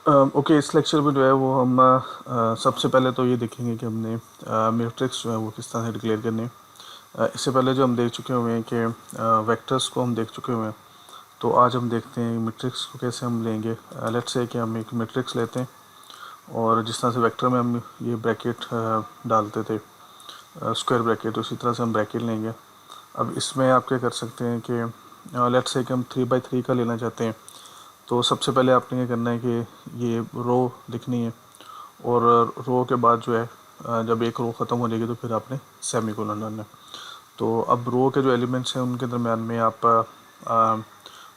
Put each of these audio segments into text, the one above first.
Okay, इस lecture में जो है वो हम सबसे पहले तो ये देखेंगे कि हमने मैट्रिक्स जो है वो किस तरह से डिक्लेयर करने हैं। इससे पहले जो हम देख चुके हुए हैं कि वेक्टर्स को हम देख चुके हुए हैं। तो आज हम देखते हैं मैट्रिक्स को कैसे हम लेंगे। लेट्स से कि हम एक मैट्रिक्स लेते हैं और जिस तरह से वेक्टर में हम ये ब्रैकेट डालते थे, स्क्वायर ब्रैकेट, उसी तरह से हम ब्रैकेट लेंगे। अब इसमें आप क्या कर सकते हैं कि लेट्स से कि हम 3 बाई 3 का लेना चाहते हैं। तो सबसे पहले आपने ये करना है कि ये रो लिखनी है और रो के बाद जो है जब एक रो ख़त्म हो जाएगी तो फिर आपने सेमी कोलन डालना है। तो अब रो के जो एलिमेंट्स हैं उनके दरम्यान में आप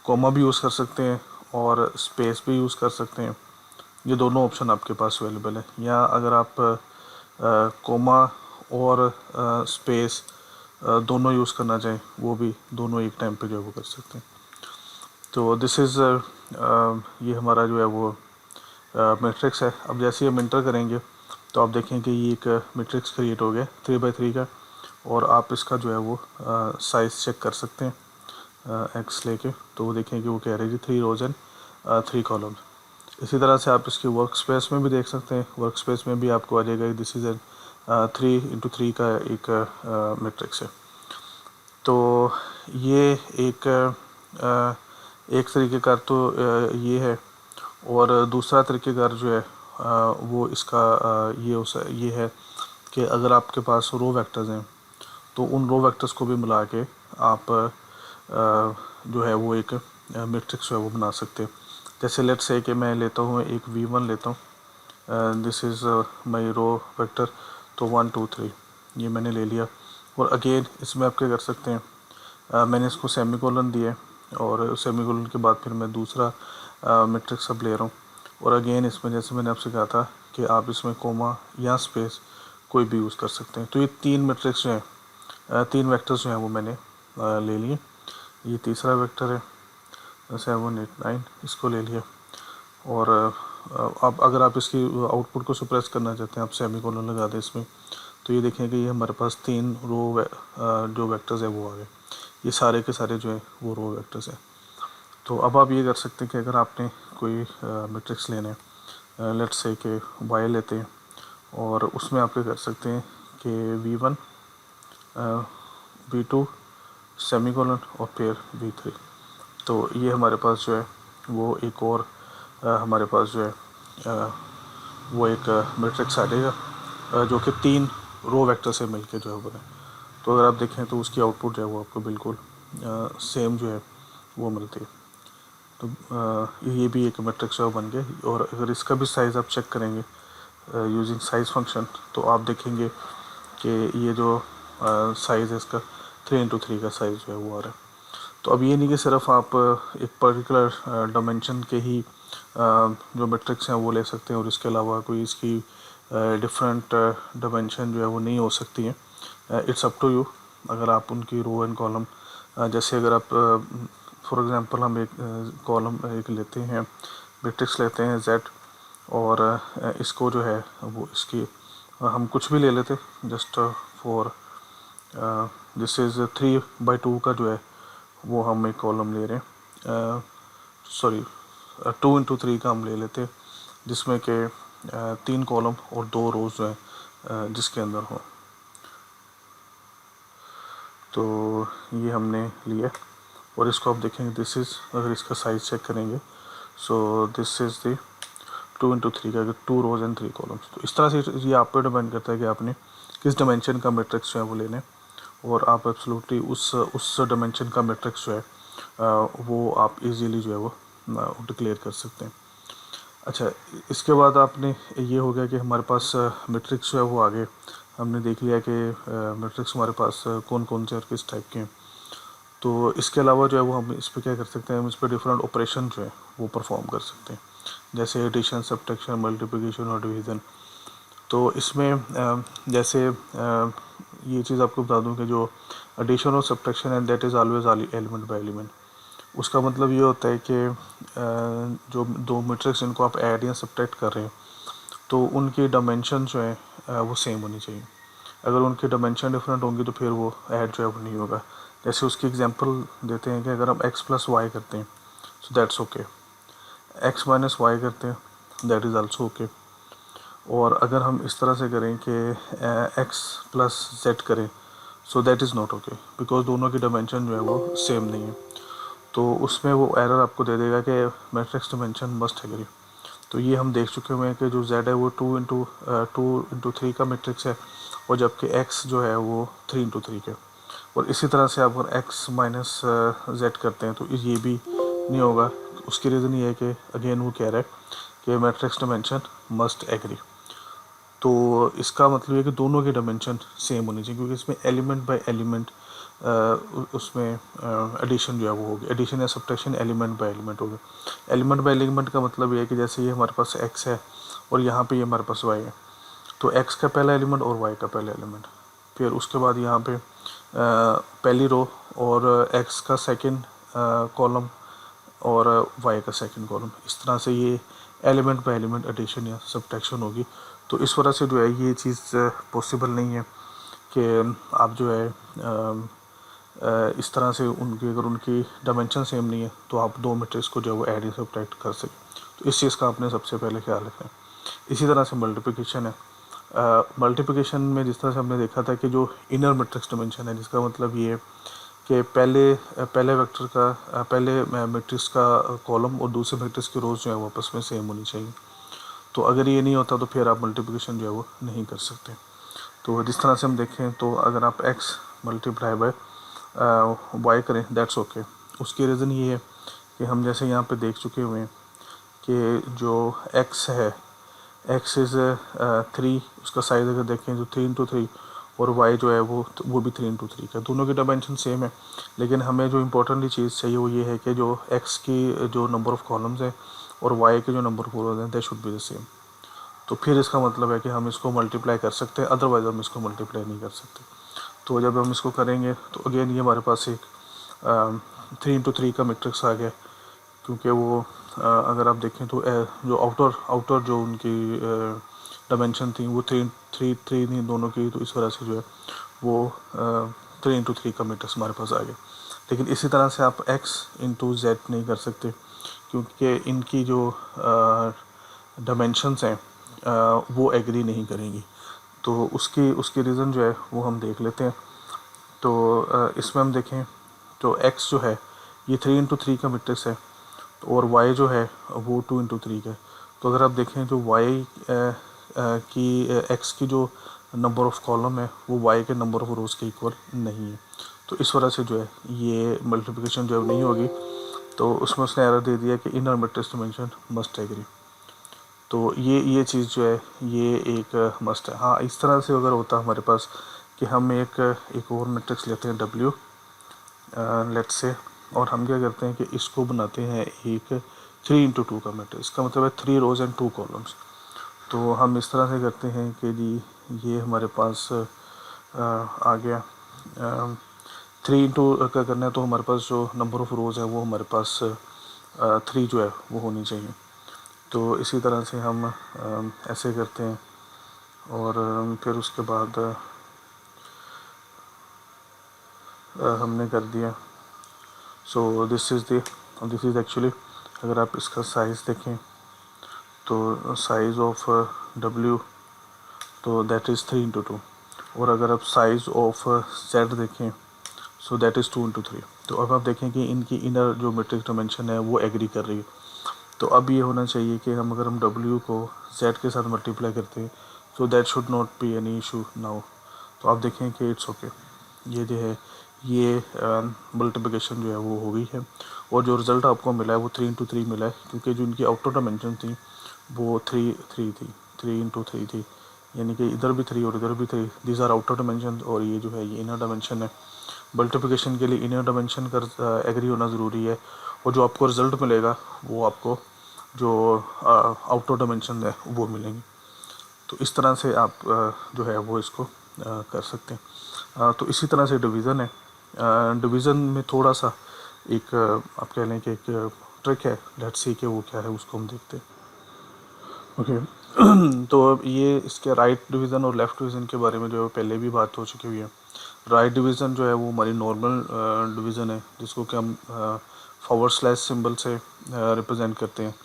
कोमा भी यूज़ कर सकते हैं और स्पेस भी यूज़ कर सकते हैं। ये दोनों ऑप्शन आपके पास अवेलेबल है। या अगर आप कोमा और स्पेस दोनों यूज़ करना चाहें, वो भी दोनों एक टाइम पे जो है वो कर सकते हैं। तो दिस इज़ ये हमारा जो है वो मैट्रिक्स है। अब जैसे ही हम इंटर करेंगे तो आप देखें कि ये एक मैट्रिक्स क्रिएट हो गया 3 बाई 3 का। और आप इसका जो है वो साइज़ चेक कर सकते हैं एक्स लेके। तो वो देखें कि वो कह रही है 3 रोज एंड 3 कॉलम्स। इसी तरह से आप इसकी वर्क स्पेस में भी देख सकते हैं। वर्क स्पेस में भी आपको आ जाएगा दिस इज़ एन 3 × 3 का एक मैट्रिक्स है। तो ये एक तरीक़ेकार तो ये है। और दूसरा तरीक़ेकार जो है वो इसका ये है कि अगर आपके पास रो वेक्टर्स हैं तो उन रो वेक्टर्स को भी मिला के आप जो है वो एक मैट्रिक्स जो है वो बना सकते हैं। जैसे लेट्स से कि मैं लेता हूँ एक v1 लेता हूँ, this is my row vector. तो 1 2 3 ये मैंने ले लिया। और अगेन इसमें आप क्या कर सकते हैं, मैंने इसको सेमी कोलन दिया है और सेमी कोलन के बाद फिर मैं दूसरा मैट्रिक्स अब ले रहा हूँ। और अगेन इसमें जैसे मैंने आपसे कहा था कि आप इसमें कोमा या स्पेस कोई भी यूज़ कर सकते हैं। तो ये 3 मैट्रिक्स जो हैं, 3 वेक्टर्स जो हैं वो मैंने ले लिए। ये तीसरा वेक्टर है 7 8 9, इसको ले लिया। और अब अगर आप इसकी आउटपुट को सप्रेस करना चाहते हैं, आप सेमी कोलन लगा दें इसमें। तो ये देखें कि ये हमारे पास 3 रो जो वेक्टर्स है वो आ गए। ये सारे के सारे जो है वो रो वेक्टर्स हैं। तो अब आप ये कर सकते हैं कि अगर आपने कोई मैट्रिक्स लेना है, लेट्स से कि वाई लेते हैं और उसमें आप क्या कर सकते हैं कि v1 v2 सेमी कोलन और फिर v3। तो ये हमारे पास जो है वो एक और हमारे पास जो है वो एक मैट्रिक्स आ जाएगा जो कि 3 रो वेक्टर से मिलके जो है बना। तो अगर आप देखें तो उसकी आउटपुट जो है वो आपको बिल्कुल सेम जो है वो मिलती है। तो ये भी एक मैट्रिक्स जो बन गया। और अगर इसका भी साइज़ आप चेक करेंगे यूजिंग साइज़ फंक्शन, तो आप देखेंगे कि ये जो साइज़ है इसका 3 × 3 का साइज़ जो है वो आ रहा है। तो अब ये नहीं कि सिर्फ आप एक पर्टिकुलर डायमेंशन के ही जो मैट्रिक्स हैं वो ले सकते हैं और इसके अलावा कोई इसकी डिफरेंट डायमेंशन जो है वो नहीं हो सकती हैं। It's up to you. अगर आप उनकी रो एंड कॉलम जैसे अगर आप फॉर एग्जांपल हम एक कॉलम एक लेते हैं, मैट्रिक्स लेते हैं z, और इसको जो है वो इसकी हम कुछ भी ले लेते just for this is 3 by 2 का जो है वो हम एक कॉलम ले रहे हैं, सॉरी 2 × 3 का हम ले लेते हैं जिसमें कि 3 कॉलम और 2 रोज जो है जिसके अंदर हो। तो ये हमने लिया और इसको आप देखेंगे दिस इज़, अगर इसका साइज़ चेक करेंगे सो दिस इज़ द 2 × 3 का 2 रोज एंड 3 कॉलम्स। तो इस तरह से ये आप पे डिपेंड करता है कि आपने किस डायमेंशन का मैट्रिक्स जो है वो लेना है और आप एब्सोल्युटली उस डायमेंशन का मैट्रिक्स जो है वो आप इजीली जो है वो डिक्लेयर कर सकते हैं। अच्छा, इसके बाद आपने ये हो गया कि हमारे पास मैट्रिक्स जो है वो आगे हमने देख लिया कि मैट्रिक्स हमारे पास कौन कौन से और किस टाइप के हैं। तो इसके अलावा जो है वो हम इस पर क्या कर सकते हैं, हम इस पर डिफरेंट ऑपरेशन जो है वो परफॉर्म कर सकते हैं, जैसे एडिशन, सब्ट्रैक्शन, मल्टीप्लिकेशन और डिवीज़न। तो इसमें जैसे ये चीज़ आपको बता दूं कि जो एडिशन और सब्ट्रैक्शन है that is always element by element. उसका मतलब ये होता है कि जो 2 मैट्रिक्स जिनको आप ऐड या सब्ट्रैक्ट कर रहे हैं तो उनकी डायमेंशन जो है वो सेम होनी चाहिए। अगर उनकी डायमेंशन डिफरेंट होंगी तो फिर वो ऐड जो है वो नहीं होगा। जैसे उसकी एग्जांपल देते हैं कि अगर हम x + y करते हैं so that's okay, x - y करते हैं दैट इज़ आल्सो ओके। और अगर हम इस तरह से करें कि x प्लस जेड करें, so that is not okay, because दोनों की डायमेंशन जो है वो सेम नहीं है। तो उसमें वो एरर आपको दे देगा कि मैट्रिक्स डायमेंशन मस्ट एग्री। तो ये हम देख चुके हुए हैं कि जो z है वो 2 इंटू 3 का मैट्रिक्स है, और जबकि x जो है वो 3 इंटू 3 का। और इसी तरह से आप अगर x माइनस जेड करते हैं तो ये भी नहीं होगा। उसकी रीज़न ये है कि अगेन वो कह रहा है कि मैट्रिक्स डायमेंशन मस्ट एग्री। तो इसका मतलब है कि दोनों के डायमेंशन सेम होनी चाहिए, क्योंकि इसमें एलिमेंट बाय एलिमेंट उसमें एडिशन जो है वो होगी, एडिशन या सब्ट्रैक्शन एलिमेंट बाय एलिमेंट होगी। एलिमेंट बाय एलिमेंट का मतलब ये है कि जैसे ये हमारे पास x है और यहाँ पे ये हमारे पास y है, तो x का पहला एलिमेंट और y का पहला एलिमेंट, फिर उसके बाद यहाँ पे पहली रो और x का सेकंड कॉलम और y का सेकंड कॉलम, इस तरह से ये एलिमेंट बाय एलिमेंट एडिशन या सब्ट्रैक्शन होगी। तो इस वजह से जो है ये चीज़ पॉसिबल नहीं है कि आप जो है इस तरह से उनकी, अगर उनकी डायमेंशन सेम नहीं है तो आप दो मैट्रिक्स को जो है वो ऐड या सब्ट्रैक्ट कर सकें। तो इस चीज़ का आपने सबसे पहले ख्याल रखना है। इसी तरह से मल्टीप्लिकेशन है। मल्टीप्लिकेशन में जिस तरह से हमने देखा था कि जो इनर मैट्रिक्स डायमेंशन है, जिसका मतलब ये है कि पहले वेक्टर का पहले मैट्रिक्स का कॉलम और दूसरे मैट्रिक्स की रोज जो है वो आपस में सेम होनी चाहिए। तो अगर ये नहीं होता तो फिर आप मल्टीप्लिकेशन जो है वो नहीं कर सकते। तो जिस तरह से हम देखें तो अगर आप x मल्टीप्लाई बाय y करें दैट्स ओके। उसकी रीज़न ये है कि हम जैसे यहाँ पे देख चुके हुए हैं कि जो x है, x इज़ 3, उसका साइज़ अगर देखें तो 3 इंटू 3, और y जो है वो भी 3 इंटू 3 का। दोनों की डायमेंशन सेम है, लेकिन हमें जो इम्पोर्टेंटली चीज़ चाहिए वो ये है कि जो x की जो नंबर ऑफ़ कॉलम्स हैं और y के जो नंबर ऑफ रोज हैं they should be the same. तो फिर इसका मतलब है कि हम इसको मल्टीप्लाई कर सकते हैं, अदरवाइज़ हम इसको मल्टीप्लाई नहीं कर सकते। तो जब हम इसको करेंगे तो अगेन ये हमारे पास एक 3 इंटू 3 का मैट्रिक्स आ गया, क्योंकि वो अगर आप देखें तो जो आउटर जो उनकी डायमेंशन थी वो थ्री थी दोनों की, तो इस वजह से जो है वो 3 इंटू 3 का मैट्रिक्स हमारे पास आ गया। लेकिन इसी तरह से आप x इंटू जेड नहीं कर सकते, क्योंकि इनकी जो डायमेंशंस हैं वो एग्री नहीं करेंगी। तो उसकी उसकी रीज़न जो है वो हम देख लेते हैं। तो इसमें हम देखें तो x जो है ये 3 इंटू 3 का मैट्रिक्स है, और y जो है वो 2 इंटू 3 का है। तो अगर आप देखें जो y की x की जो नंबर ऑफ़ कॉलम है वो y के नंबर ऑफ़ रोज़ के इक्वल नहीं है। तो इस वजह से जो है ये मल्टीप्लिकेशन जो है नहीं होगी। तो उसमें उसने एरर दे दिया कि inner matrix dimension must agree. तो ये चीज़ जो है ये एक मस्ट है। हाँ, इस तरह से अगर होता हमारे पास कि हम एक और मैट्रिक्स लेते हैं W लेट्स से, और हम क्या करते हैं कि इसको बनाते हैं एक 3 इंटू 2 का मैट्रिक्स। इसका मतलब है 3 रोज एंड 2 कॉलम्स। तो हम इस तरह से करते हैं कि जी ये हमारे पास आ गया 3 इंटू का करना है, तो हमारे पास जो नंबर ऑफ़ रोज़ है वो हमारे पास 3 जो है वो होनी चाहिए। तो इसी तरह से हम ऐसे करते हैं, और फिर उसके बाद हमने कर दिया। सो दिस इज़ एक्चुअली, अगर आप इसका साइज़ देखें तो साइज़ ऑफ W तो दैट इज़ 3 इंटू 2, और अगर आप साइज़ ऑफ Z देखें सो दैट इज़ 2 इंटू 3। तो अब आप देखें कि इनकी इनर जो मैट्रिक्स डायमेंशन है वो एग्री कर रही है। तो अब ये होना चाहिए कि अगर हम W को Z के साथ मल्टीप्लाई करते हैं so that should not be any issue now. तो आप देखें कि इट्स ओके, ये जो है ये मल्टीप्लिकेशन जो है वो हो गई है, और जो रिज़ल्ट आपको मिला है वो 3 इंटू 3 मिला है, क्योंकि जो इनकी आउटर डायमेंशन थी वो 3 इंटू 3 थी, यानी कि इधर भी 3 और इधर भी 3। दीज आर आउटर डायमेंशन, और ये जो है ये इनर डायमेंशन है। मल्टीप्लिकेशन के लिए इनर डायमेंशन का एग्री होना ज़रूरी है, और जो आपको रिज़ल्ट मिलेगा वो आपको जो आउटर डायमेंशन है वो मिलेंगे। तो इस तरह से आप जो है वो इसको कर सकते हैं। तो इसी तरह से डिवीज़न है। डिवीज़न में थोड़ा सा एक आप कह लें कि एक ट्रिक है, लेट्स सी कि वो क्या है, उसको हम देखते हैं। ओके तो अब ये इसके राइट डिवीज़न और लेफ़्ट डिवीज़न के बारे में जो है पहले भी बात हो चुकी हुई है। राइट डिवीज़न जो है वो हमारी नॉर्मल डिवीज़न है, जिसको कि हम फॉरवर्ड स्लैश सिंबल से रिप्रेजेंट करते हैं,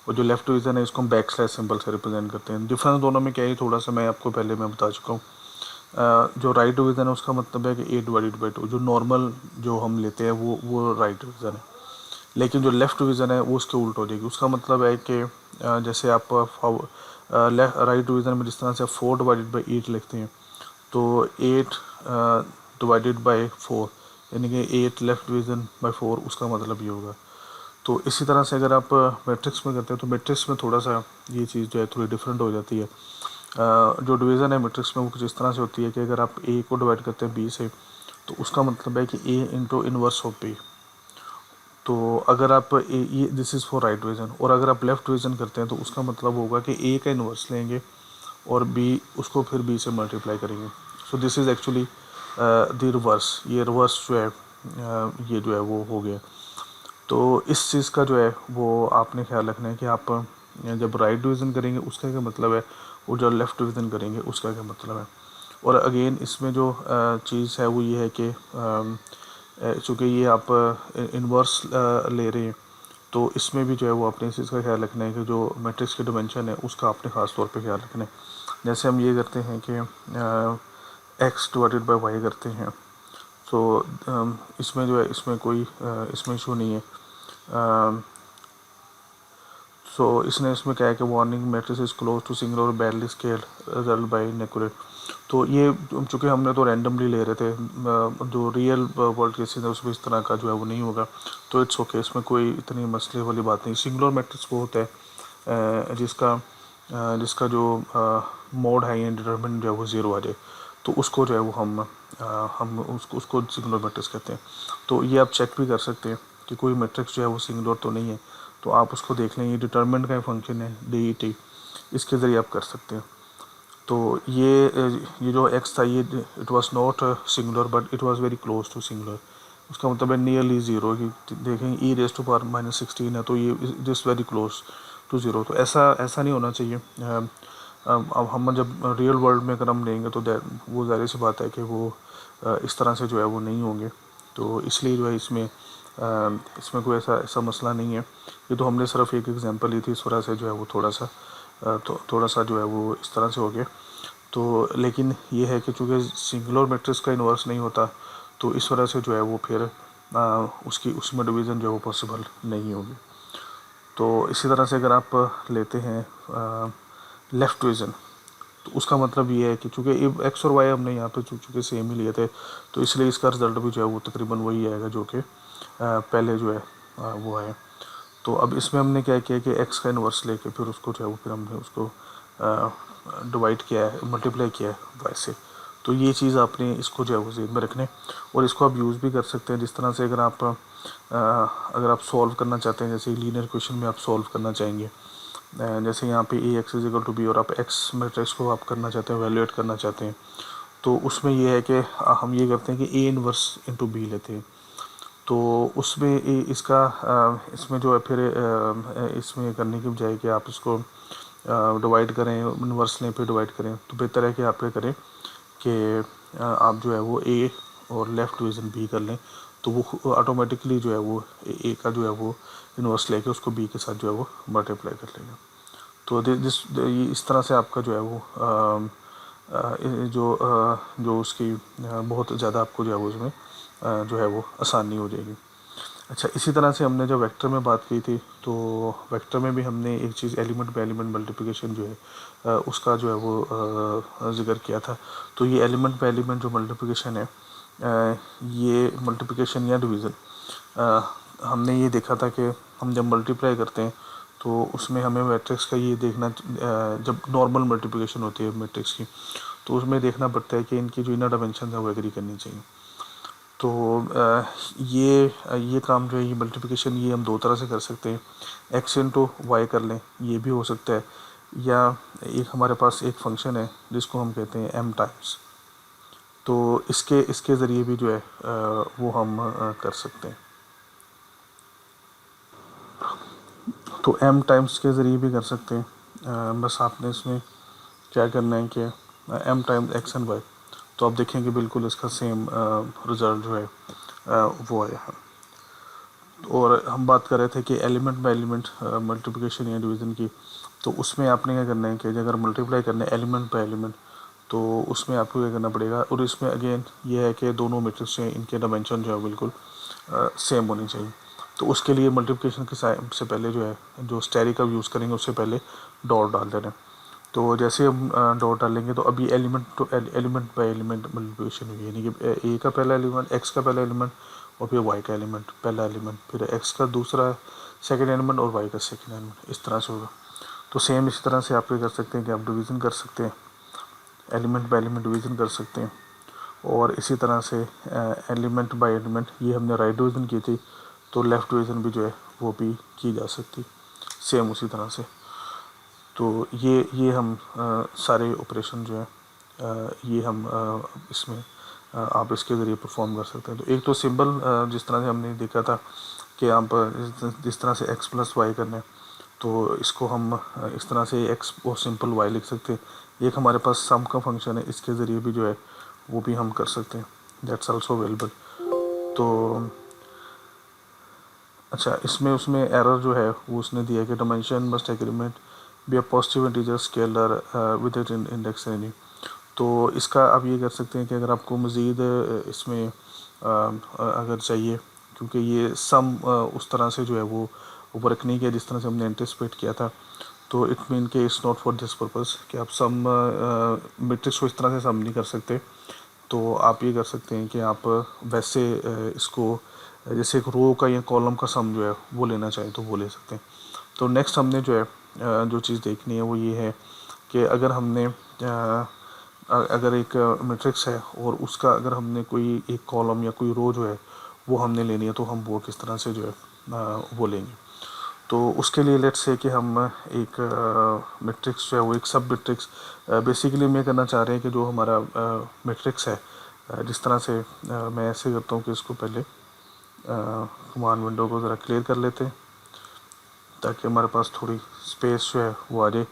और जो लेफ्ट डिवीज़न है इसको हम बैक स्लैश सिंबल से रिप्रेजेंट करते हैं। डिफरेंस दोनों में क्या है थोड़ा सा मैं आपको पहले मैं बता चुका हूँ। जो राइट डिवीज़न है उसका मतलब है कि A/2, जो नॉर्मल जो हम लेते हैं वो राइट डिवीज़न है। लेकिन जो लेफ़्ट डिवीज़न है वो उसके उल्ट हो जाएगी। उसका मतलब है कि जैसे आप राइट डिवीज़न में जिस तरह से 4/8 लिखते हैं, तो 8/4 यानी कि 8 लेफ़्ट डिवीज़न बाई 4, उसका मतलब ये होगा। तो इसी तरह से अगर आप मैट्रिक्स में करते हैं तो मैट्रिक्स में थोड़ा सा ये चीज़ जो है थोड़ी डिफरेंट हो जाती है। जो डिवीज़न है मैट्रिक्स में वो कुछ इस तरह से होती है कि अगर आप ए को डिवाइड करते हैं बी से, तो उसका मतलब है कि ए इंटू इनवर्स ऑफ बी। तो अगर आप ये this is for right division, और अगर आप लेफ़्ट डिवीज़न करते हैं तो उसका मतलब होगा कि ए का इन्वर्स लेंगे और बी उसको फिर बी से मल्टीप्लाई करेंगे। So this is actually the reverse. ये रिवर्स जो है ये जो है वो हो गया। तो इस चीज़ का जो है वो आपने ख्याल रखना है कि आप जब राइट डिवीज़न करेंगे उसका क्या मतलब है, और जब लेफ़्ट डिवीज़न करेंगे उसका क्या मतलब है। और अगेन इसमें जो चीज़ है वो ये है कि चूँकि ये आप इन्वर्स ले रहे हैं, तो इसमें भी जो है वो अपने इस चीज़ का ख्याल रखना है कि जो मैट्रिक्स की डिमेंशन है उसका आपने ख़ास तौर पे ख्याल रखना है। जैसे हम ये करते हैं कि x/y करते हैं, तो इसमें जो है इसमें कोई इसमें इशू नहीं है। सो इसने इसमें क्या है कि warning matrix is close to singular or badly scaled result by inaccurate. तो ये चूँकि हमने तो रैंडमली ले रहे थे, जो रियल वर्ल्ड केसेस है उसमें इस तरह का जो है वो नहीं होगा। तो इट्स ओके, इसमें कोई इतनी मसले वाली बात नहीं। सिंगुलर मैट्रिक्स वो होता है जिसका जो मोड है या डिटरमिनेंट जो है वो 0 आ जाए, तो उसको जो है वो हम उसको सिंगुलर मैट्रिक्स कहते हैं। तो ये आप चेक भी कर सकते हैं कि कोई मैट्रिक्स जो है वो सिंगुलर तो नहीं है, तो आप उसको देख लें। ये डिटरमिनेंट का फंक्शन है DET, इसके ज़रिए आप कर सकते हैं। तो ये जो x था ये it was not singular but it was very close to singular. उसका मतलब है नियरली ज़ीरो। कि देखेंगे e⁻⁻16 है, तो ये this very close to zero. तो ऐसा नहीं होना चाहिए। अब हम जब रियल वर्ल्ड में अगर हम लेंगे तो वो ज़ाहिर सी बात है कि वो इस तरह से जो है वो नहीं होंगे। तो इसलिए जो है इसमें कोई ऐसा मसला नहीं है। ये तो हमने सिर्फ एक एग्जांपल ली थी, इस वजह से जो है वो थोड़ा सा जो है वो इस तरह से हो गया। तो लेकिन ये है कि चूँकि सिंगुलर मैट्रिक्स का इन्वर्स नहीं होता, तो इस वजह से जो है वो फिर उसमें डिवीज़न जो है वो पॉसिबल नहीं होगी। तो इसी तरह से अगर आप लेते हैं लेफ़्ट डिवीज़न, तो उसका मतलब ये है कि चूँकि एक्स और वाई हमने यहाँ पे चूँकि सेम ही लिए थे, तो इसलिए इसका रिज़ल्ट भी जो है वो तकरीबन वही आएगा जो कि पहले जो है वो आया। तो अब इसमें हमने क्या किया कि एक्स का इन्वर्स लेके फिर उसको जो है वो फिर हमने उसको डिवाइड किया है, मल्टीप्लाई किया है वाई से। तो ये चीज़ आपने इसको जो है वो ज़हन में रखने, और इसको आप यूज़ भी कर सकते हैं। जिस तरह से अगर आप सॉल्व करना चाहते हैं, जैसे लीनियर क्वेश्चन में आप सॉल्व करना चाहेंगे, जैसे यहाँ पे AX = B और आप एक्स मैट्रिक्स को आप करना चाहते हैं, वैल्यूएट करना चाहते हैं, तो उसमें ये है कि हम ये करते हैं कि A इन्वर्स इंटू B लेते हैं। तो उसमें इसमें जो है फिर इसमें करने की बजाय कि आप इसको डिवाइड करें, इन्वर्स लें फिर डिवाइड करें, तो बेहतर है कि आप क्या करें कि आप जो है वो A और लेफ़्ट डिवीज़न B कर लें। तो वो ऑटोमेटिकली जो है वो A का जो है वो इन्वर्स लेके उसको B के साथ जो है वो मल्टीप्लाई कर लेगा। तो इस तरह से आपका जो है वो जो उसकी बहुत ज़्यादा आपको जो है वो उसमें जो है वो आसानी हो जाएगी। अच्छा, इसी तरह से हमने जब वेक्टर में बात की थी, तो वेक्टर में भी हमने एक चीज़ एलिमेंट बाय एलिमेंट मल्टीप्लिकेशन जो है उसका जो है वो ज़िक्र किया था। तो ये एलिमेंट बाय एलिमेंट जो मल्टीप्लिकेशन है, ये मल्टीप्लिकेशन या डिवीज़न, हमने ये देखा था कि हम जब मल्टीप्लाई करते हैं तो उसमें हमें मैट्रिक्स का ये देखना, जब नॉर्मल मल्टीप्लिकेशन होती है मैट्रिक्स की, तो उसमें देखना पड़ता है कि इनकी जो इनर डायमेंशन है वो एग्री करनी चाहिए। तो ये काम जो है, ये मल्टीप्लिकेशन, ये हम दो तरह से कर सकते हैं। x/y कर लें, ये भी हो सकता है, या एक हमारे पास एक फंक्शन है जिसको हम कहते हैं m टाइम्स, तो इसके ज़रिए भी जो है वो हम कर सकते हैं। तो m टाइम्स के ज़रिए भी कर सकते हैं। बस आपने इसमें क्या करना है कि m times x and y, तो आप देखेंगे बिल्कुल इसका सेम रिज़ल्ट जो है वो आया है। और हम बात कर रहे थे कि एलिमेंट बाय एलिमेंट मल्टीप्लिकेशन या डिवीज़न की, तो उसमें आपने क्या करना है कि अगर मल्टीप्लाई करना है एलिमेंट बाय एलिमेंट, तो उसमें आपको क्या करना पड़ेगा। और इसमें अगेन ये है कि दोनों मैट्रिक्स हैं, इनके डायमेंशन जो है बिल्कुल सेम होनी चाहिए। तो उसके लिए मल्टीप्लिकेशन के से पहले जो है, जो स्टेरी का यूज़ करेंगे उससे पहले डॉट डाल देना है। तो जैसे हम डॉट डालेंगे तो अभी element to element by element multiplication हुई, यानी कि ए का पहला एलिमेंट, एक्स का पहला एलिमेंट, और फिर वाई का एलिमेंट पहला एलिमेंट, फिर एक्स का दूसरा सेकेंड एलिमेंट और वाई का सेकेंड एलिमेंट, इस तरह से होगा। तो सेम इसी तरह से आप क्या कर सकते हैं कि आप डिवीज़न कर सकते हैं, एलिमेंट बाय एलिमेंट डिवीज़न कर सकते हैं। और इसी तरह से एलिमेंट बाय एलिमेंट, ये हमने राइट डिवीज़न की थी, तो लेफ़्ट डिवीज़न भी जो है वो भी की जा सकती सेम उसी तरह से। तो ये हम सारे ऑपरेशन जो है ये हम इसमें आप इसके ज़रिए परफॉर्म कर सकते हैं। तो एक तो सिंबल जिस तरह से हमने देखा था कि आप जिस तरह से एक्स प्लस वाई करना है, तो इसको हम इस तरह से एक्स और सिंपल वाई लिख सकते हैं। एक हमारे पास सम का फंक्शन है, इसके ज़रिए भी जो है वो भी हम कर सकते हैं, दैट्स आल्सो अवेलेबल। तो अच्छा, इसमें उसमें एरर जो है वो उसने दिया है कि dimension must agreement be a positive integer scalar with it index any. तो इसका आप ये कर सकते हैं कि अगर आपको मज़ीद इसमें अगर चाहिए, क्योंकि ये सम उस तरह से जो है वो वर्क नहीं किया जिस तरह से हमने एंटिसिपेट किया था, तो इट मीन के it's not for this purpose कि आप सम मैट्रिक्स को इस तरह से सम नहीं कर सकते। तो आप ये कर सकते हैं कि आप वैसे इसको जैसे एक रो का या कॉलम का सम जो है वो लेना चाहें तो वो ले सकते हैं। तो नेक्स्ट हमने जो है जो चीज़ देखनी है वो ये है कि अगर हमने अगर एक मैट्रिक्स है और उसका अगर हमने कोई एक कॉलम या कोई रो जो है वो हमने लेनी है, तो हम वो किस तरह से जो है वो लेंगे। तो उसके लिए लेट्स से कि हम एक मैट्रिक्स जो है वो एक सब मैट्रिक्स बेसिकली हम ये करना चाह रहे हैं कि जो हमारा मैट्रिक्स है जिस तरह से मैं ऐसे करता हूँ कि इसको पहले कमांड विंडो को ज़रा क्लियर कर लेते हैं ताकि हमारे पास थोड़ी स्पेस जो है वो आ जाए।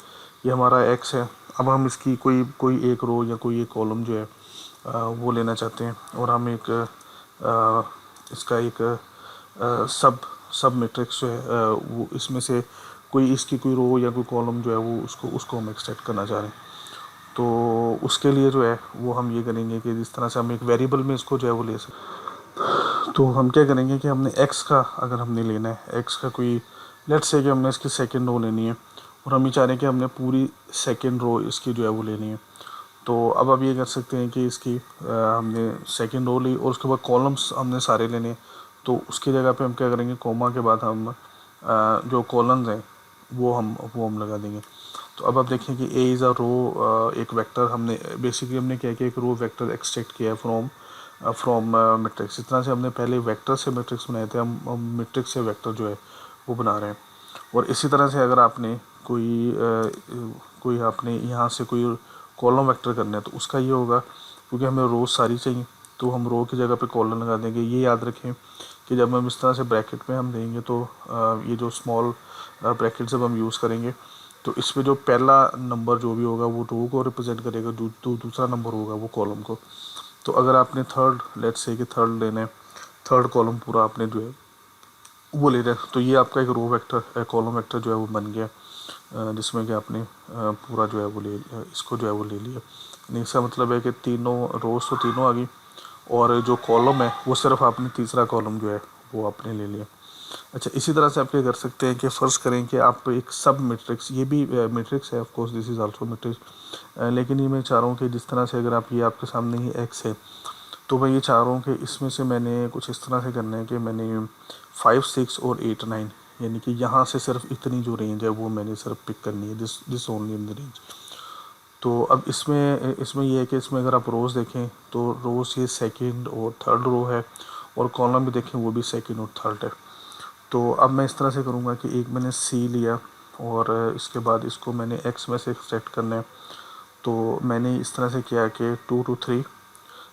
ये हमारा एक्स है। अब हम इसकी कोई कोई एक रो या कोई एक कॉलम जो है वो लेना चाहते हैं, और हम एक इसका एक सब सब मैट्रिक्स जो है वो इसमें से कोई इसकी कोई रो या कोई कॉलम जो है वो उसको हम एक्सट्रैक्ट करना चाह रहे हैं। तो उसके लिए जो है वो हम ये करेंगे कि जिस तरह से हम एक वेरिएबल में इसको जो है वो ले सकते। तो हम क्या करेंगे कि हमने एक्स का अगर हमने लेना है, एक्स का कोई लेट्स से कि हमने इसकी सेकेंड रो लेनी है, और हम ये चाह रहे हैं कि हमने पूरी सेकेंड रो इसकी जो है वो लेनी है। तो अब आप ये कर सकते हैं कि इसकी हमने सेकेंड रो ली और उसके बाद कॉलम्स हमने सारे लेने हैं। तो उसकी जगह पे हम क्या करेंगे, कोमा के बाद हम जो कॉलम्स हैं वो हम लगा देंगे। तो अब आप देखें कि ए इज़ अ रो, एक वेक्टर हमने बेसिकली हमने क्या किया, एक रो वेक्टर एक्सट्रैक्ट किया है फ्रॉम मैट्रिक्स। इस तरह से हमने पहले वेक्टर से मैट्रिक्स बनाए थे, हम मैट्रिक्स से वेक्टर जो है वो बना रहे हैं। और इसी तरह से अगर आपने कोई आपने यहाँ से कोई कॉलम वेक्टर करना है तो उसका ये होगा, क्योंकि हमें रो सारी चाहिए तो हम रो की जगह पे कॉलम लगा देंगे। ये याद रखें कि जब हम इस तरह से ब्रैकेट में हम देंगे तो ये जो स्मॉल ब्रैकेट जब हम यूज़ करेंगे तो इसमें जो पहला नंबर जो भी होगा वो रो को रिप्रेजेंट करेगा, दूसरा नंबर होगा वो कॉलम को। तो अगर आपने थर्ड लेट्स से कि थर्ड लेना है, थर्ड कॉलम पूरा आपने जो है वो ले रहे हैं, तो ये आपका एक रो वेक्टर कॉलम वेक्टर जो है वो बन गया, जिसमें कि आपने पूरा जो है वो इसको जो है वो ले लिया। यानी इसका मतलब है कि तीनों रोज तो तीनों आ गई, और जो कॉलम है वो सिर्फ आपने तीसरा कॉलम जो है वो आपने ले लिया। अच्छा, इसी तरह से आप क्या कर सकते हैं कि फ़र्ज़ करें कि आप एक सब मैट्रिक्स, ये भी मैट्रिक्स है of course, this is also matrix, लेकिन ये मैं चाह रहा हूँ कि जिस तरह से अगर आप ये आपके सामने ही एक्स है, तो मैं ये चाह रहा हूँ कि इसमें से मैंने कुछ इस तरह से करना है कि मैंने 5, 6 और 8, 9 यानी कि यहाँ से सिर्फ इतनी जो रेंज है वो मैंने सिर्फ पिक करनी है, this only in the range. तो अब इसमें ये है कि इसमें अगर आप रोज़ देखें तो रोज़ ये सेकंड और थर्ड रो है, और कॉलम भी देखें वो भी सेकंड और थर्ड है। तो अब मैं इस तरह से करूँगा कि एक मैंने सी लिया और इसके बाद इसको मैंने एक्स में से एक्सट्रैक्ट करना है। तो मैंने इस तरह से किया कि 2 to 3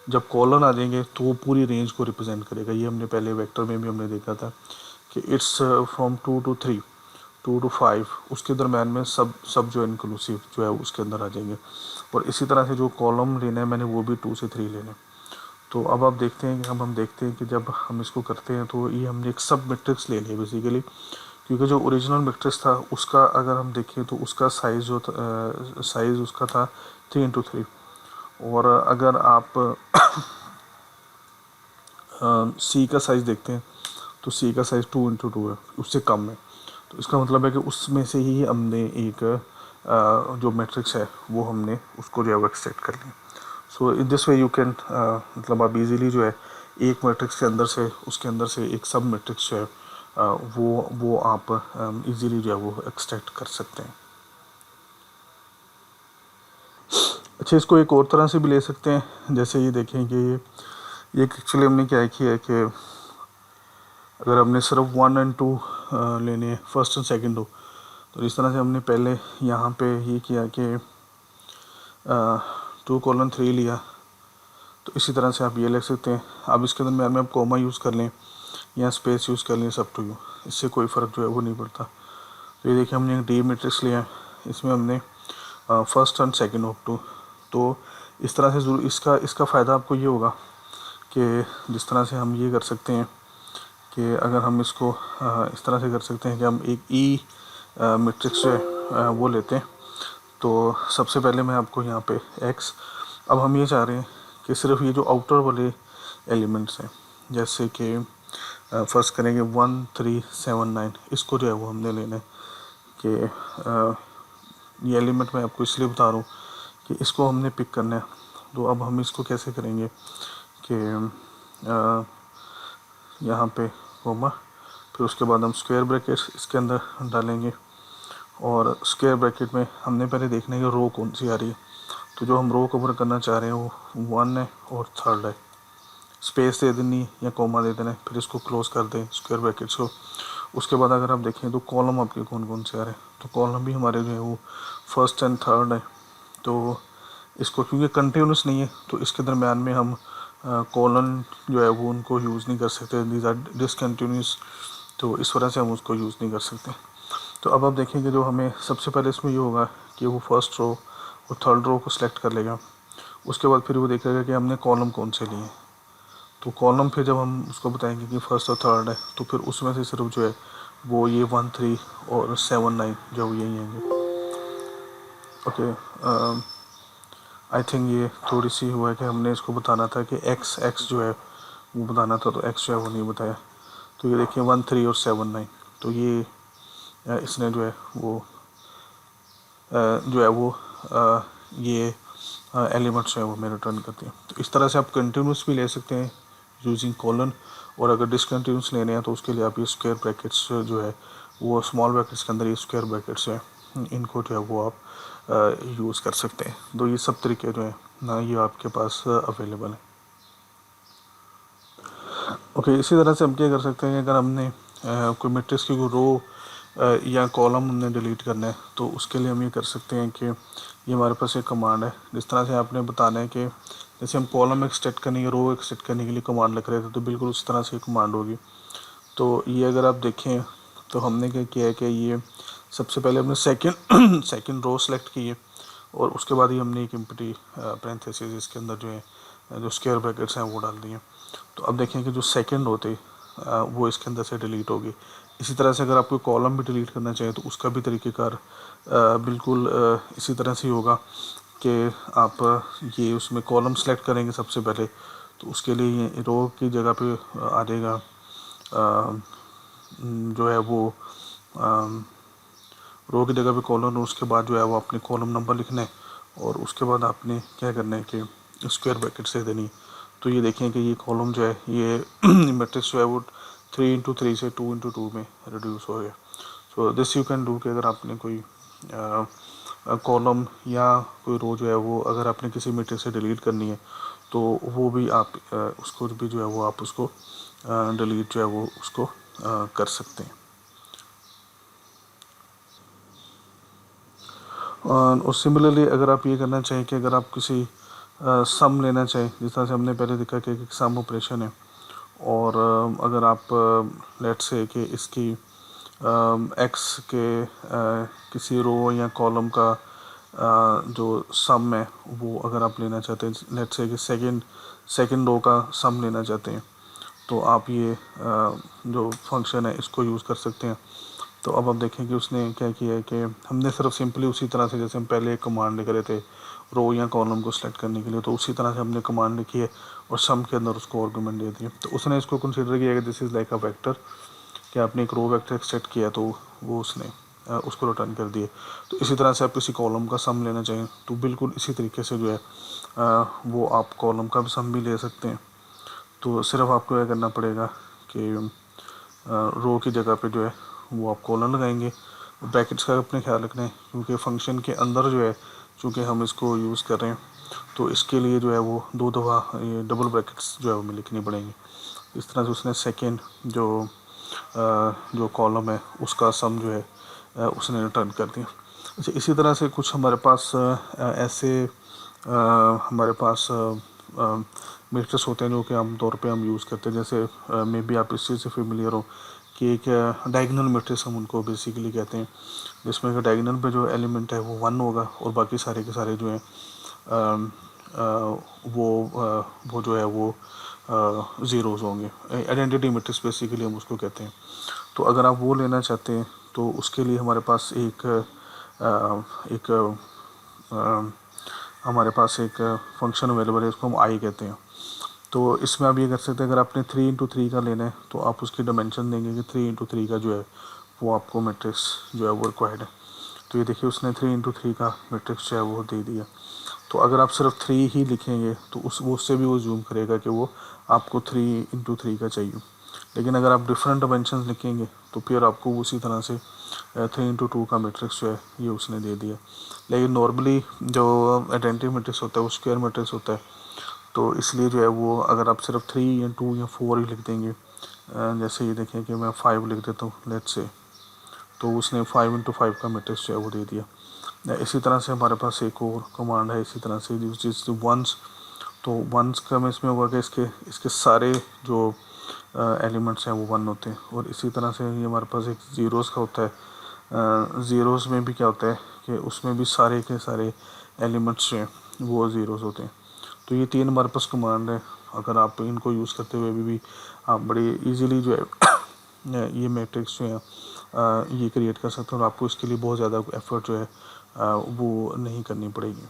जब कॉलन आ जाएंगे तो वो पूरी रेंज को रिप्रेजेंट करेगा। ये हमने पहले वेक्टर में भी हमने देखा था कि इट्स फ्रॉम 2 to 3, 2 to 5, उसके दरम्यान में सब जो इंक्लूसिव जो है उसके अंदर आ जाएंगे। और इसी तरह से जो कॉलम लेना है मैंने वो भी 2 से 3 लेना है। तो अब आप देखते हैं कि हम देखते हैं कि जब हम इसको करते हैं तो ये हमने एक सब मैट्रिक्स ले लिया बेसिकली, क्योंकि जो ओरिजिनल मैट्रिक्स था उसका अगर हम देखें तो उसका साइज़ जो साइज़ उसका था 3 into 3, और अगर आप सी का साइज़ देखते हैं तो सी का साइज़ 2 into 2 है, उससे कम है। तो इसका मतलब है कि उसमें से ही हमने एक जो मैट्रिक्स है वो हमने उसको जो है वो एक्सट्रैक्ट कर लिया। So in this way you can मतलब आप इजीली जो है एक मैट्रिक्स के अंदर से उसके अंदर से एक सब मैट्रिक्स जो है वो आप इजीली जो है वो एक्सट्रैक्ट कर सकते हैं। अच्छा, इसको एक और तरह से भी ले सकते हैं, जैसे ये देखें कि ये एक्चुअली हमने क्या किया है कि अगर हमने सिर्फ 1 and 2 लेने हैं, फर्स्ट एंड सेकंड रो, तो इस तरह से हमने पहले यहाँ पे ये किया कि 2:3 लिया, तो इसी तरह से आप ये लिख सकते हैं। अब इसके अंदर में आप कॉमा यूज़ कर लें या स्पेस यूज़ कर लें, सब टू यू, इससे कोई फ़र्क जो है वो नहीं पड़ता। तो ये देखिए हमने एक डी मैट्रिक्स लिया है, इसमें हमने फर्स्ट एंड सेकंड ऑफ 2, तो इस तरह से ज़रूर इसका फ़ायदा आपको ये होगा कि जिस तरह से हम ये कर सकते हैं कि अगर हम इसको इस तरह से कर सकते हैं कि हम एक ई मैट्रिक्स जो है वो लेते हैं। तो सबसे पहले मैं आपको यहाँ पे एक्स, अब हम ये चाह रहे हैं कि सिर्फ ये जो आउटर वाले एलिमेंट्स हैं, जैसे कि फर्स्ट करेंगे 1 3 7 9, इसको जो है वो हमने लेना है कि ये एलिमेंट मैं आपको इसलिए बता रहा हूँ कि इसको हमने पिक करना है। तो अब हम इसको कैसे करेंगे कि यहाँ पे कोमा, फिर उसके बाद हम स्क्वायर ब्रैकेट इसके अंदर डालेंगे, और स्क्वायर ब्रैकेट में हमने पहले देखना है कि रो कौन सी आ रही है। तो जो हम रो कवर करना चाह रहे हैं वो 1 है और 3rd है, स्पेस दे देनी या कोमा दे देना है, फिर इसको क्लोज कर दें स्क्वायर ब्रैकेट्स को। उसके बाद अगर आप देखें तो कॉलम आपके कौन कौन से आ रहे हैं, तो कॉलम भी हमारे जो है वो फर्स्ट एंड थर्ड है। तो इसको क्योंकि कंटिन्यूस नहीं है तो इसके दरमियान में हम कॉलन जो है वो उनको यूज़ नहीं कर सकते, दीज आर डिसकंटिन्यूस, तो इस वजह से हम उसको यूज़ नहीं कर सकते। तो अब आप देखेंगे जो हमें सबसे पहले इसमें ये होगा कि वो फर्स्ट रो और थर्ड रो को सिलेक्ट कर लेगा। उसके बाद फिर वो देखेगा कि हमने कॉलम कौन से लिए, तो कॉलम फिर जब हम उसको बताएंगे कि फर्स्ट और थर्ड है तो फिर उसमें से सिर्फ जो है वो ये 1 3 और 7 9 जो यही आएंगे। ओके, आई थिंक ये थोड़ी सी हुआ है कि हमने इसको बताना था कि एक्स जो है वो बताना था, तो एक्स जो है वो नहीं बताया। तो ये देखिए 1 3 और 7 9, तो ये इसने जो है वो ये एलिमेंट्स हैं वो हमें रिटर्न करते हैं। तो इस तरह से आप कंटिन्यूस भी ले सकते हैं यूजिंग कॉलन, और अगर डिसकंटिन्यूस लेने हैं तो उसके लिए आप ये स्क्वायर ब्रैकेट्स जो है वो स्मॉल ब्रैकेट्स के अंदर ये स्क्वायर ब्रैकेट्स हैं, इनको जो है वो आप यूज़ कर सकते हैं। तो ये सब तरीके जो है ना ये आपके पास अवेलेबल है। ओके, इसी तरह से हम क्या कर सकते हैं, अगर हमने कोई मैट्रिक्स की रो या कॉलम हमने डिलीट करना है तो उसके लिए हम ये कर सकते हैं कि ये हमारे पास एक कमांड है। जिस तरह से आपने बताना है कि जैसे हम कॉलम एक्सट्रैक्ट करने के रो एक्सट्रैक्ट करने के लिए कमांड लिख रहे थे, तो बिल्कुल उस तरह से कमांड होगी। तो ये अगर आप देखें तो हमने क्या किया है कि ये सबसे पहले हमने सेकंड सेकंड रो सेलेक्ट की है, और उसके बाद ही हमने एक एम्प्टी पैरेंथेसिस इसके अंदर जो है जो स्क्वायर ब्रैकेट्स हैं वो डाल दिए। तो अब देखें कि जो सेकंड होते वो इसके अंदर से डिलीट होगी। इसी तरह से अगर आप कोई कॉलम भी डिलीट करना चाहें तो उसका भी तरीक़ेकार बिल्कुल इसी तरह से होगा कि आप ये उसमें कॉलम सेलेक्ट करेंगे सबसे पहले, तो उसके लिए ये रो की जगह पे आ जाएगा जो है वो रो की जगह पे कॉलम, उसके बाद जो है वो अपने कॉलम नंबर लिखना है, और उसके बाद आपने क्या करना है कि स्क्वायर ब्रैकेट से देनी। तो ये देखें कि ये कॉलम जो है ये मैट्रिक्स जो है वो 3 into 3 से 2 into 2 में रिड्यूस हो गया। So this you can do कि अगर आपने कोई कॉलम या कोई रो जो है वो अगर आपने किसी मैट्रिक्स से डिलीट करनी है तो वो भी आप उसको भी जो है वो आप उसको डिलीट जो है वो उसको कर सकते हैं। और सिमिलरली अगर आप ये करना चाहें कि अगर आप किसी सम लेना चाहें, जिस तरह से हमने पहले देखा कि एक सम ऑपरेशन है, और अगर आप लेट से कि इसकी एक्स के किसी रो या कॉलम का जो सम है वो अगर आप लेना चाहते हैं, लेट्स से कि सेकंड रो का सम लेना चाहते हैं, तो आप ये जो फंक्शन है इसको यूज़ कर सकते हैं। तो अब आप देखें कि उसने क्या किया है कि हमने सिर्फ सिंपली उसी तरह से जैसे हम पहले एक कमांड लिख रहे थे रो या कॉलम को सिलेक्ट करने के लिए, तो उसी तरह से हमने कमांड लिखी है और सम के अंदर उसको आर्गुमेंट दे दिए। तो उसने इसको कंसिडर किया कि this is like a vector, कि आपने एक रो वेक्टर सेट किया तो वो उसने उसको रिटर्न कर दिए। तो इसी तरह से आप किसी कॉलम का सम लेना चाहें तो बिल्कुल इसी तरीके से जो है वो आप कॉलम का सम भी ले सकते हैं। तो सिर्फ आपको यह करना पड़ेगा कि रो की जगह पे जो है वो आप कॉलन लगाएंगे। ब्रैकेट्स का अपने ख्याल रखना है क्योंकि फंक्शन के अंदर जो है चूँकि हम इसको यूज़ कर रहे हैं तो इसके लिए जो है वो 2 दफ़ा ये डबल ब्रैकेट्स जो है वो लिखनी पड़ेंगी। इस तरह से उसने सेकेंड जो कॉलम है उसका सम जो है उसने रिटर्न कर दिया। अच्छा, इसी तरह से कुछ हमारे पास ऐसे हमारे पास मेट्रिक्स होते हैं जो कि आमतौर पे हम यूज़ करते हैं, जैसे मे बी आप इस चीज़ से फेमिलियर हो कि एक डायगोनल मैट्रिक्स हम उनको बेसिकली कहते हैं, जिसमें कि डायगोनल पे जो एलिमेंट है वो 1 होगा और बाकी सारे के सारे जो हैं वो जो है वो ज़ीरोज़ होंगे। आइडेंटिटी मैट्रिक्स बेसिकली हम उसको कहते हैं। तो अगर आप वो लेना चाहते हैं तो उसके लिए हमारे पास एक हमारे पास एक फंक्शन अवेलेबल है, इसको हम आई कहते हैं। तो इसमें आप ये कर सकते हैं, अगर आपने 3 × 3 का लेना है तो आप उसकी डायमेंशन देंगे कि 3 × 3 का जो है वो आपको मैट्रिक्स जो है वो रिक्वायर्ड है। तो ये देखिए उसने 3 × 3 का मैट्रिक्स जो है वो दे दिया। तो अगर आप सिर्फ 3 ही लिखेंगे तो उससे भी वो जूम करेगा कि वो आपको 3 × 3 का चाहिए। लेकिन अगर आप डिफरेंट डायमेंशन लिखेंगे तो फिर आपको उसी तरह से 3 × 2 का मैट्रिक्स जो है ये उसने दे दिया। लेकिन नॉर्मली जो आइडेंटिटी मैट्रिक्स होता है वो स्क्वायर मैट्रिक्स होता है, तो इसलिए जो है वो अगर आप सिर्फ 3 या 2 या 4 ही लिख देंगे, जैसे ये देखें कि मैं 5 लिख देता हूँ लेट्स से, तो उसने 5 × 5 का मैट्रिक्स जो है वो दे दिया। इसी तरह से हमारे पास एक और कमांड है इसी तरह से जिस वंस, तो वंस का में इसमें होगा कि इसके सारे जो एलिमेंट्स हैं वो 1 होते हैं। और इसी तरह से ये हमारे पास एक ज़ीरोज़ का होता है। ज़ीरोज़ में भी क्या होता है कि उसमें भी सारे के सारे एलिमेंट्स जो हैं वो ज़ीरोज़ होते हैं। तो ये 3 हमारे पास कमांड है, अगर आप इनको यूज़ करते हुए भी आप बड़ी इजीली जो है ये मैट्रिक्स जो है ये क्रिएट कर सकते हैं और आपको इसके लिए बहुत ज़्यादा एफर्ट जो है वो नहीं करनी पड़ेगी।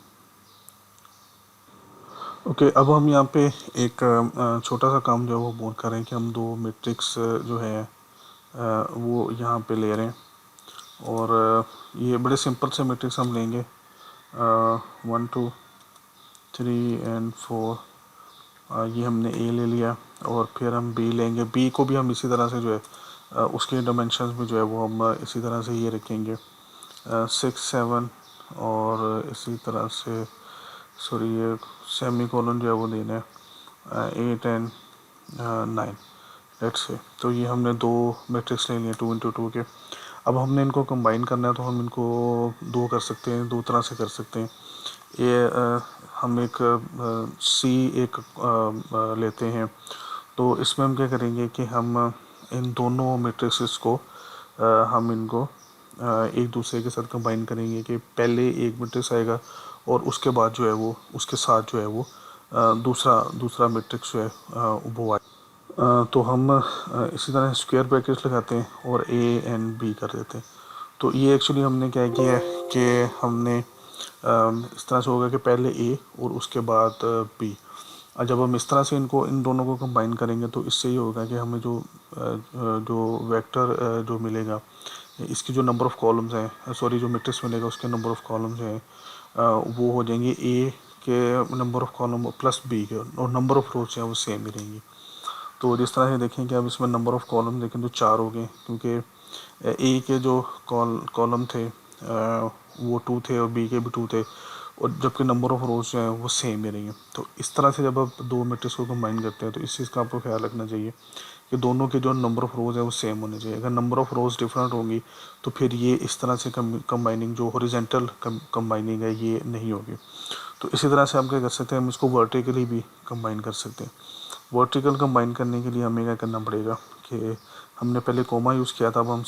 ओके, अब हम यहाँ पे एक छोटा सा काम जो है वो बोल कर रहे हैं कि हम 2 मैट्रिक्स जो है वो यहाँ पे ले रहे हैं और ये बड़े सिंपल से मैट्रिक्स हम लेंगे 1 2 3 एंड 4। ये हमने ए ले लिया और फिर हम बी लेंगे। बी को भी हम इसी तरह से जो है उसके डायमेंशंस में जो है वो हम इसी तरह से ये रखेंगे 6 7 और इसी तरह से सॉरी ये सेमी कोलन जो है वो देना है 8 एंड 9 लेट्स से। तो ये हमने 2 मैट्रिक्स ले लिए 2 × 2 के। अब हमने इनको कंबाइन करना है तो हम इनको 2 कर सकते हैं, 2 तरह से कर सकते हैं। ये हम एक सी एक लेते हैं, तो इसमें हम क्या करेंगे कि हम इन दोनों मैट्रिक्स को हम इनको एक दूसरे के साथ कंबाइन करेंगे कि पहले एक मैट्रिक्स आएगा और उसके बाद जो है वो उसके साथ जो है वो दूसरा मैट्रिक्स जो है वो आए। तो हम इसी तरह स्क्वायर ब्रैकेट्स लगाते हैं और ए एंड बी कर देते हैं। तो ये एक्चुअली हमने क्या किया है कि हमने इस तरह से होगा कि पहले ए और उसके बाद बी। और जब हम इस तरह से इन दोनों को कंबाइन करेंगे तो इससे ये होगा कि हमें जो वेक्टर जो मिलेगा, इसकी जो नंबर ऑफ़ कॉलम्स हैं, सॉरी जो मैट्रिक्स मिलेगा उसके नंबर ऑफ़ कॉलम्स हैं वो हो जाएंगे ए के number of column plus B के, और नंबर ऑफ़ रोज हैं वो सेम ही रहेंगी। तो जिस तरह से देखें कि अब इसमें नंबर ऑफ़ कॉलम देखें तो 4 हो गए, क्योंकि ए के जो कॉलम थे वो 2 थे और बी के भी 2 थे, और जबकि नंबर ऑफ़ रोज जो हैं वो सेम ही रहेंगे। तो इस तरह से जब आप 2 मैट्रिक्स को कंबाइन करते हैं तो इस चीज़ का आपको ख्याल रखना चाहिए कि दोनों के जो नंबर ऑफ़ रोज़ है वो सेम होने चाहिए। अगर नंबर ऑफ़ रोज़ डिफरेंट होंगी तो फिर ये इस तरह से कंबाइनिंग जो हॉरिजॉन्टल कंबाइनिंग है ये नहीं होगी। तो इसी तरह से हम क्या कर सकते हैं, हम इसको वर्टिकली भी कंबाइन कर सकते हैं। वर्टिकल कंबाइन करने के लिए हमें क्या करना पड़ेगा कि हमने पहले कोमा यूज़ किया था, अब हम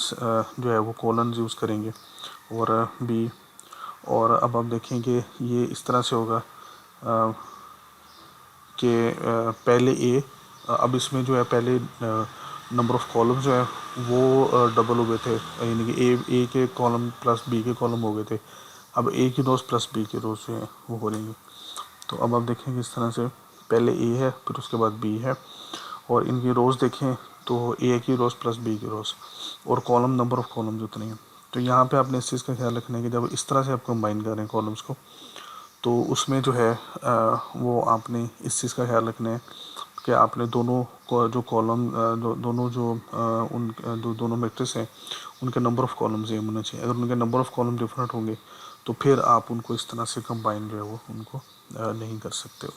जो है वो कॉलन यूज़ करेंगे और बी, और अब आप देखें कि ये इस तरह से होगा कि पहले ए, अब इसमें जो है पहले नंबर ऑफ़ कॉलम जो है वो डबल हो गए थे, यानी कि ए के कॉलम प्लस बी के कॉलम हो गए थे। अब ए की रोज़ प्लस बी की रोज़ जो है वो हो रही हैं। तो अब आप देखें किस तरह से पहले ए है, फिर उसके बाद बी है, और इनकी रोज़ देखें तो ए की रोज़ प्लस बी की रोज़, और कॉलम नंबर ऑफ़ कॉलम जितने हैं। तो यहाँ पे आपने इस चीज़ का ख्याल रखना है कि जब इस तरह से आप कंबाइन करें कॉलम्स को, तो उसमें जो है वो आपने इस चीज़ का ख्याल रखना है कि आपने दोनों को जो कॉलम दोनों जो उन जो दोनों मैट्रिक्स हैं उनके नंबर ऑफ़ कॉलम सेम होना चाहिए। अगर उनके नंबर ऑफ़ कॉलम डिफरेंट होंगे तो फिर आप उनको इस तरह से कंबाइन जो है वो उनको नहीं कर सकते।